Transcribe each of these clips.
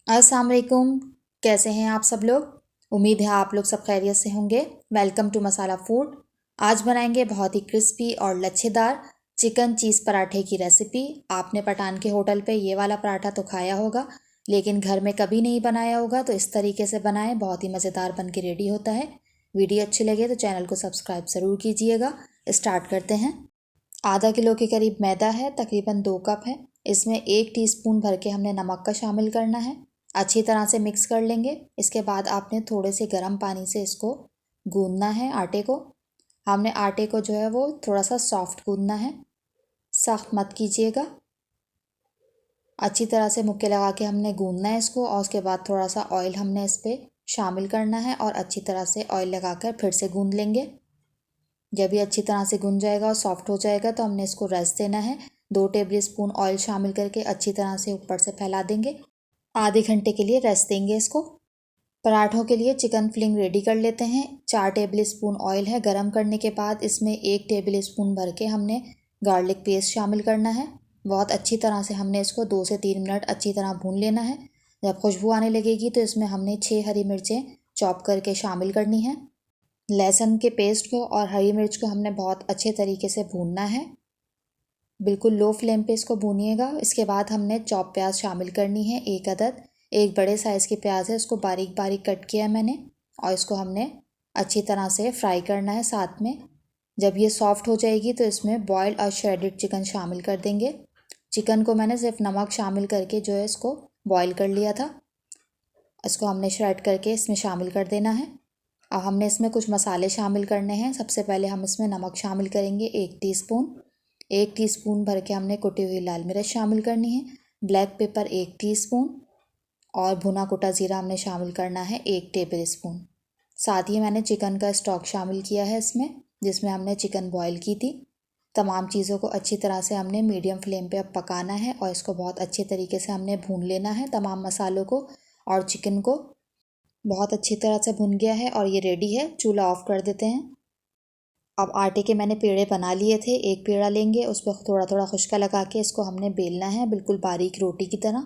अस्सलाम वालेकुम। कैसे हैं आप सब लोग। उम्मीद है आप लोग सब खैरियत से होंगे। Welcome to masala food. आज बनाएंगे बहुत ही क्रिस्पी और लच्छेदार चिकन चीज़ पराठे की रेसिपी। आपने पठान के होटल पे ये वाला पराठा तो खाया होगा, लेकिन घर में कभी नहीं बनाया होगा, तो इस तरीके से बनाएं, बहुत ही मज़ेदार बन के रेडी होता है। वीडियो अच्छी लगे तो चैनल को सब्सक्राइब ज़रूर कीजिएगा। स्टार्ट करते हैं। आधा किलो के करीब मैदा है, तकरीबन 2 कप है। इसमें 1 टीस्पून भर के हमने नमक का शामिल करना है। अच्छी तरह से मिक्स कर लेंगे। इसके बाद आपने थोड़े से गर्म पानी से इसको गूंदना है आटे को। हमने आटे को जो है वो थोड़ा सा सॉफ्ट गूंदना है, सख्त मत कीजिएगा। अच्छी तरह से मुक्के लगा के हमने गूंदना है इसको, और उसके बाद थोड़ा सा ऑयल हमने इस पर शामिल करना है और अच्छी तरह से ऑयल लगाकर फिर से गूंद लेंगे। जब ये अच्छी तरह से गूंद जाएगा और सॉफ्ट हो जाएगा तो हमने इसको रेस्ट देना है। 2 टेबल स्पून ऑयल शामिल करके अच्छी तरह से ऊपर से फैला देंगे। आधे घंटे के लिए रेस्ट देंगे इसको। पराठों के लिए चिकन फिलिंग रेडी कर लेते हैं। 4 टेबल स्पून ऑयल है। गरम करने के बाद इसमें 1 टेबल स्पून भर के हमने गार्लिक पेस्ट शामिल करना है। बहुत अच्छी तरह से हमने इसको 2 से 3 मिनट अच्छी तरह भून लेना है। जब खुशबू आने लगेगी तो इसमें हमने 6 हरी मिर्चें चॉप करके शामिल करनी है। लहसुन के पेस्ट को और हरी मिर्च को हमने बहुत अच्छे तरीके से भूनना है। बिल्कुल लो फ्लेम पे इसको भूनिएगा। इसके बाद हमने चॉप प्याज शामिल करनी है, 1 अदद। एक बड़े साइज़ की प्याज है, उसको बारीक बारीक कट किया है मैंने, और इसको हमने अच्छी तरह से फ्राई करना है साथ में। जब ये सॉफ्ट हो जाएगी तो इसमें बॉयल्ड और श्रेडेड चिकन शामिल कर देंगे। चिकन को मैंने सिर्फ नमक शामिल करके जो है इसको बॉयल कर लिया था। इसको हमने श्रेड करके इसमें शामिल कर देना है। अब हमने इसमें कुछ मसाले शामिल करने हैं। सबसे पहले हम इसमें नमक शामिल करेंगे, 1 टीस्पून। 1 टीस्पून भर के हमने कुटी हुई लाल मिर्च शामिल करनी है। ब्लैक पेपर 1 टीस्पून, और भुना कुटा ज़ीरा हमने शामिल करना है 1 टेबल स्पून। साथ ही मैंने चिकन का स्टॉक शामिल किया है इसमें, जिसमें हमने चिकन बॉयल की थी। तमाम चीज़ों को अच्छी तरह से हमने मीडियम फ्लेम पे अब पकाना है, और इसको बहुत अच्छे तरीके से हमने भून लेना है। तमाम मसालों को और चिकन को बहुत अच्छी तरह से भुन गया है और ये रेडी है। चूल्हा ऑफ कर देते हैं। अब आटे के मैंने पेड़े बना लिए थे। एक पेड़ा लेंगे, उस पर थोड़ा थोड़ा खुश्का लगा के इसको हमने बेलना है, बिल्कुल बारीक रोटी की तरह।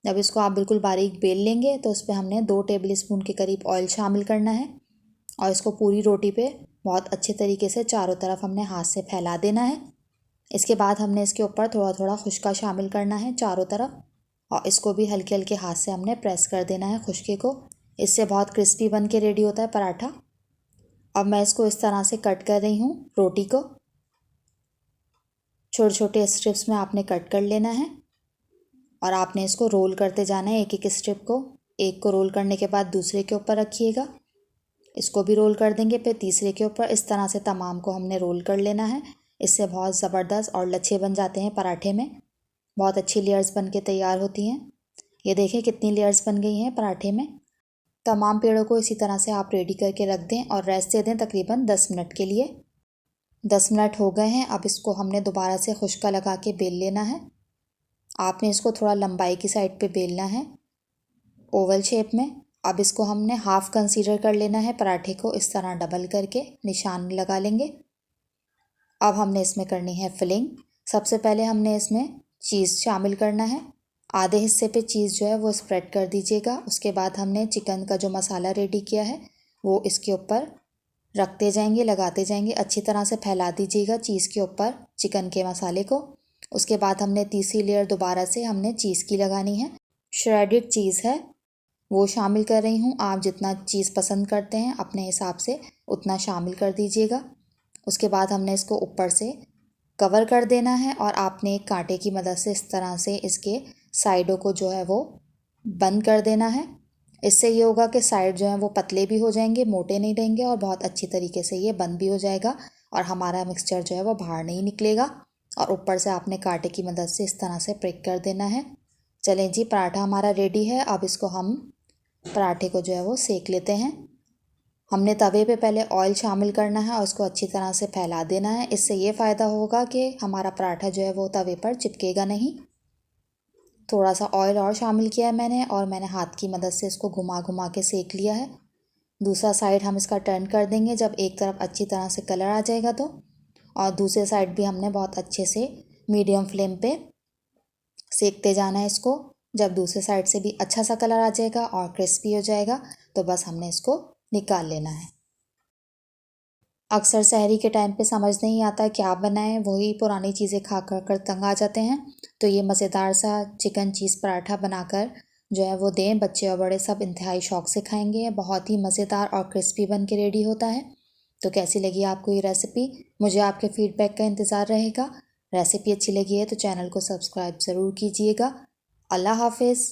जब इसको आप बिल्कुल बारीक बेल लेंगे तो उस पर हमने 2 टेबल स्पून के करीब ऑयल शामिल करना है, और इसको पूरी रोटी पे बहुत अच्छे तरीके से चारों तरफ हमने हाथ से फैला देना है। इसके बाद हमने इसके ऊपर थोड़ा थोड़ा खुश्का शामिल करना है चारों तरफ, और इसको भी हल्के हल्के हाथ से हमने प्रेस कर देना है खुश्के को। इससे बहुत क्रिस्पी बन के रेडी होता है पराठा। अब मैं इसको इस तरह से कट कर रही हूँ। रोटी को छोटे छोटे स्ट्रिप्स में आपने कट कर लेना है, और आपने इसको रोल करते जाना है। एक एक स्ट्रिप को, एक को रोल करने के बाद दूसरे के ऊपर रखिएगा। इसको भी रोल कर देंगे, फिर तीसरे के ऊपर। इस तरह से तमाम को हमने रोल कर लेना है। इससे बहुत ज़बरदस्त और लच्छे बन जाते हैं पराठे में। बहुत अच्छी लेयर्स बन के तैयार होती हैं। ये देखें कितनी लेयर्स बन गई हैं पराठे में। तमाम पेड़ों को इसी तरह से आप रेडी करके रख दें और रेस्ट दे दें तकरीबन 10 मिनट के लिए। 10 मिनट हो गए हैं। अब इसको हमने दोबारा से खुश्का लगा के बेल लेना है। आपने इसको थोड़ा लंबाई की साइड पे बेलना है, ओवल शेप में। अब इसको हमने हाफ़ कंसीडर कर लेना है पराठे को, इस तरह डबल करके निशान लगा लेंगे। अब हमने इसमें करनी है फिलिंग। सबसे पहले हमने इसमें चीज़ शामिल करना है। आधे हिस्से पे चीज़ जो है वो स्प्रेड कर दीजिएगा। उसके बाद हमने चिकन का जो मसाला रेडी किया है वो इसके ऊपर रखते जाएंगे, लगाते जाएंगे। अच्छी तरह से फैला दीजिएगा चीज़ के ऊपर चिकन के मसाले को। उसके बाद हमने तीसरी लेयर दोबारा से हमने चीज़ की लगानी है। श्रेडेड चीज़ है वो शामिल कर रही हूँ। आप जितना चीज़ पसंद करते हैं अपने हिसाब से उतना शामिल कर दीजिएगा। उसके बाद हमने इसको ऊपर से कवर कर देना है, और आपने एक कांटे की मदद से इस तरह से इसके साइडों को जो है वो बंद कर देना है। इससे ये होगा कि साइड जो है वो पतले भी हो जाएंगे, मोटे नहीं रहेंगे, और बहुत अच्छी तरीके से ये बंद भी हो जाएगा, और हमारा मिक्सचर जो है वो बाहर नहीं निकलेगा। और ऊपर से आपने कांटे की मदद से इस तरह से प्रिक कर देना है। चलें जी, पराठा हमारा रेडी है। अब इसको हम पराठे को जो है वो सेक लेते हैं। हमने तवे पे पहले ऑयल शामिल करना है और उसको अच्छी तरह से फैला देना है। इससे ये फ़ायदा होगा कि हमारा पराठा जो है वो तवे पर चिपकेगा नहीं। थोड़ा सा ऑयल और शामिल किया है मैंने, और मैंने हाथ की मदद से इसको घुमा घुमा के सेक लिया है। दूसरा साइड हम इसका टर्न कर देंगे जब एक तरफ अच्छी तरह से कलर आ जाएगा तो, और दूसरे साइड भी हमने बहुत अच्छे से मीडियम फ्लेम पे सेकते जाना है इसको। जब दूसरे साइड से भी अच्छा सा कलर आ जाएगा और क्रिस्पी हो जाएगा तो बस हमने इसको निकाल लेना है। अक्सर सहरी के टाइम पे समझ नहीं आता क्या बनाएं, वही पुरानी चीज़ें खा कर तंग आ जाते हैं। तो ये मज़ेदार सा चिकन चीज़ पराठा बनाकर जो है वो दें, बच्चे और बड़े सब इंतहाई शौक से खाएंगे। बहुत ही मज़ेदार और क्रिस्पी बन के रेडी होता है। तो कैसी लगी आपको ये रेसिपी, मुझे आपके फीडबैक का इंतज़ार रहेगा। रेसिपी अच्छी लगी है तो चैनल को सब्सक्राइब ज़रूर कीजिएगा। अल्लाह हाफिज़।